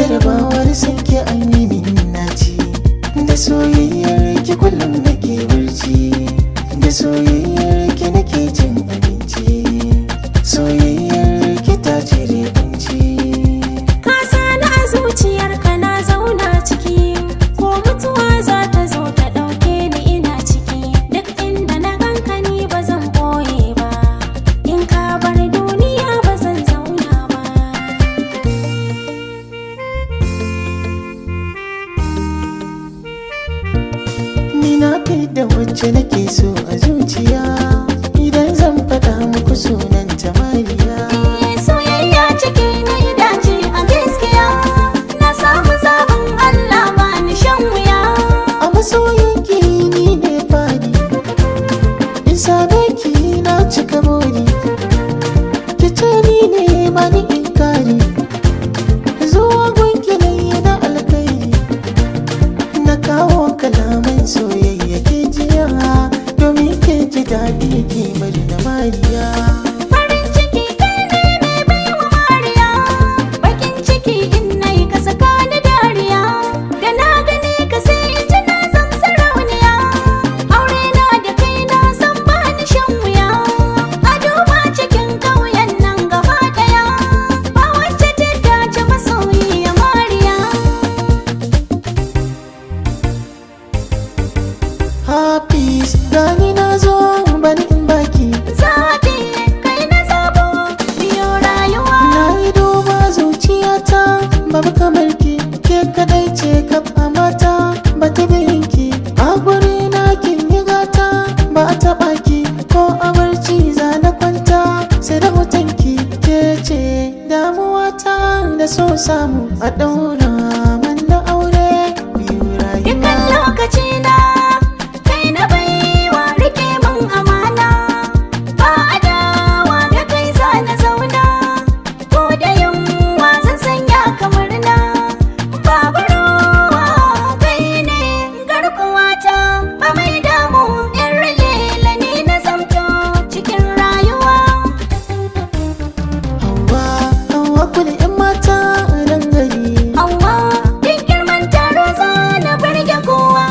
jarabawar sanke an yi min naci, da soyayyar ki kullum nake barci, da soyayyar ki nake cin abinci, soyayyar ki ta cire kunci. Ka sani a zuciyarka na zauna ciki, ko mutuwa za ta zo ta ɗauke ni ina ciki. Duk inda na ganka ni ba zan ɓoye ba, in ka bar duniya ba zan zauna ba. Ni na da wacce nake so a zuciya, idan zan faɗa muku sunan ta Mariya. Soyayya ciki na dace a gaskiya, na samu zaɓin Allah ba ni shan wuya. A masoyinki ni ne fadi, in same ki na cika buri, ki ce ni ne ba ni inkari, zuwa gunki na yi na alkairi, na kawo kalaman soyayya ke jiya, domin ke ji daɗi ki bari na Mariya. Farin ciki kai ne mai baiwa Mariya, bakin ciki in nayi ka saka ni dariya, da na gane ka sai in ji na zam sarauniya. Aure na da kai na san ba ni shan wuya, a duba cikin ƙauyen nan gaba ɗaya, ba wacce ta dace masoyiya Mariya. Hafiz gani na zo bani in baki, Zaɓi kai na zabo biyo rayuwa. na yi duba zuciyata babu kamar ki, ke kadai ce kaf a mata ba ta ki, a guri na kin yi gata ba a taɓa ki, ko a barci za na kwanta sai da hotonki, ke ce damuwata da so samu a ɗaura man da aure biyu Dukan rayuwa. lokaci na kai na baiwa, rike min amana, ba adawa da kai za na zauna, ko da yunwa zan sanya kamar na, babu rowa kai ne garkuwata, ba mai damu in lela ni na zamto cikin rayuwa. Hauwa, Hauwa kuli 'yan mata nan gari, Hauwa duk girman taro za na burge kowa.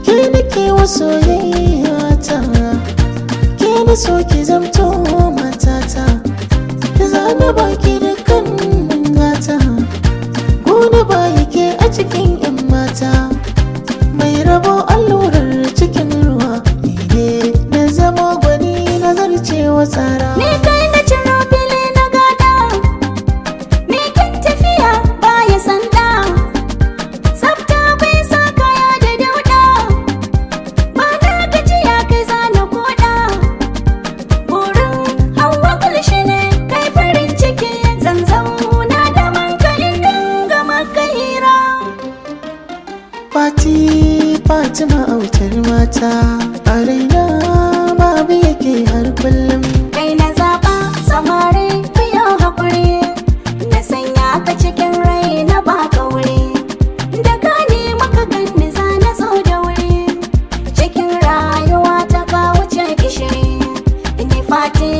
ke nake wa soyayya ta, ke na so ki zamto matata, za na baki dukkan gata, gona ba yake a cikin 'yan mata, mai rabo allurar cikin ruwa, ni ne na zama gwani na zarcewa tsara. Ni kai na ciro fili na gada, ni kan tafiya baya sanda, tsafta bai sa kaya da dauɗa, ba na gajiya kai za na koɗa. Burin Hauwa kulshi ne kai farin ciki, zan zauna da manka in dinga maka hira. Fati Fatima autar mata, a raina babu yake har kullum. Kai na zaɓa samari biyo haƙuri, na sanya ka cikin rai na ba wuri, da ka nema ka ganni za na zo da wuri, cikin rayuwa ta ka wuce gishiri, ni fati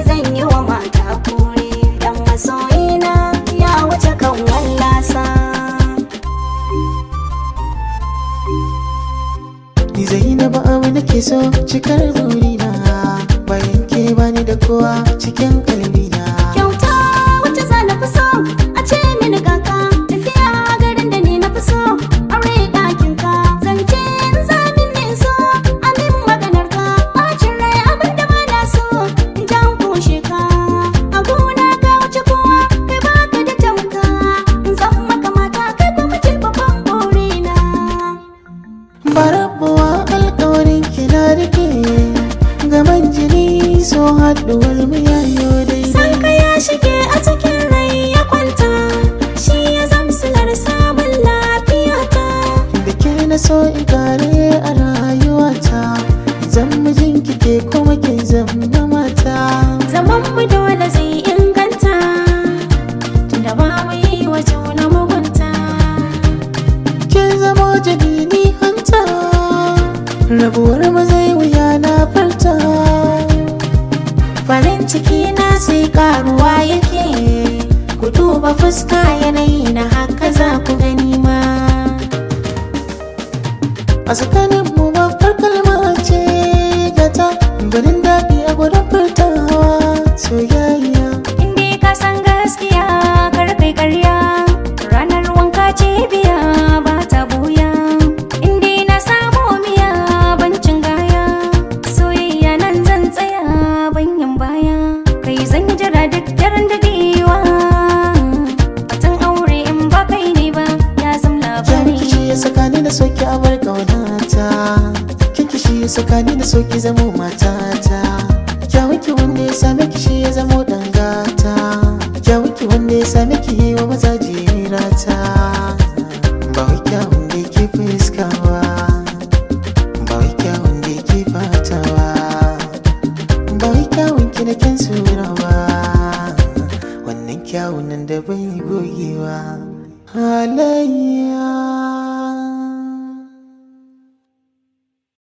zan yi wa mata kuri, dan masoyina ya wuce kan wallasa. Ni Zainabu abu nake so cikar burina, bayan ke bani da kowa cikin kalbina. Kyauta wacce za na fi so a ce mini kaka, tafiya garin da ni na fi so, aure ɗakin ka, zance in zamin ne so, amin maganar ka, ɓacin rai abin da ba na so, in jan kushe ka, a gona ka wuce kowa, kai baka da tamka, in zan maka mata kai kuma ce babban burina. Barabuwa alƙawarin ki na rike, gaban jini so haɗuwar mu yayo San daidai. ka ya shige a cikin rai ya kwanta, shi ya zamsilar samun lafiyata. Da ke na so in kare a rayuwata, zan mijin ki ke kuma ke zama mata. Zaman mu dole zai inganta, tunda ba mu yi wa juna mugunta. Ke zama jini ni hanta, rabuwar mu zai wuya na farta. Farin ciki na sai karuwa yake, ku duba duba fuska yanayi na haka za ku gani ma. A tsakanin mu babbar kalma ce gata, ganin daɗi a gurin furtawa soyayya. Inde ka san gaskiya kar kai karya, ranar wanka ce biya ba ta buya. Inde na samu miya bancin gaya, soyayya nan zan tsaya banyan baya. Kai zan jira duk daren dadewa, batun aure in ba kai ne ba ya zam labari. Kishi ya saka ni na soki a bar ƙaunata, kishi ya saka ni na soki zamo matata. Kyawunki wanda ya same kishi ya zamo dangata, kyawunki wanda ya same ki yi wa maza jirata. Ba wai kyawun da yake fuskawa, ba wai kyawun da yake fatawa, ba wai kyawun ki na kyan surawa, wannan kyawun nan da bai gogewa. Halayya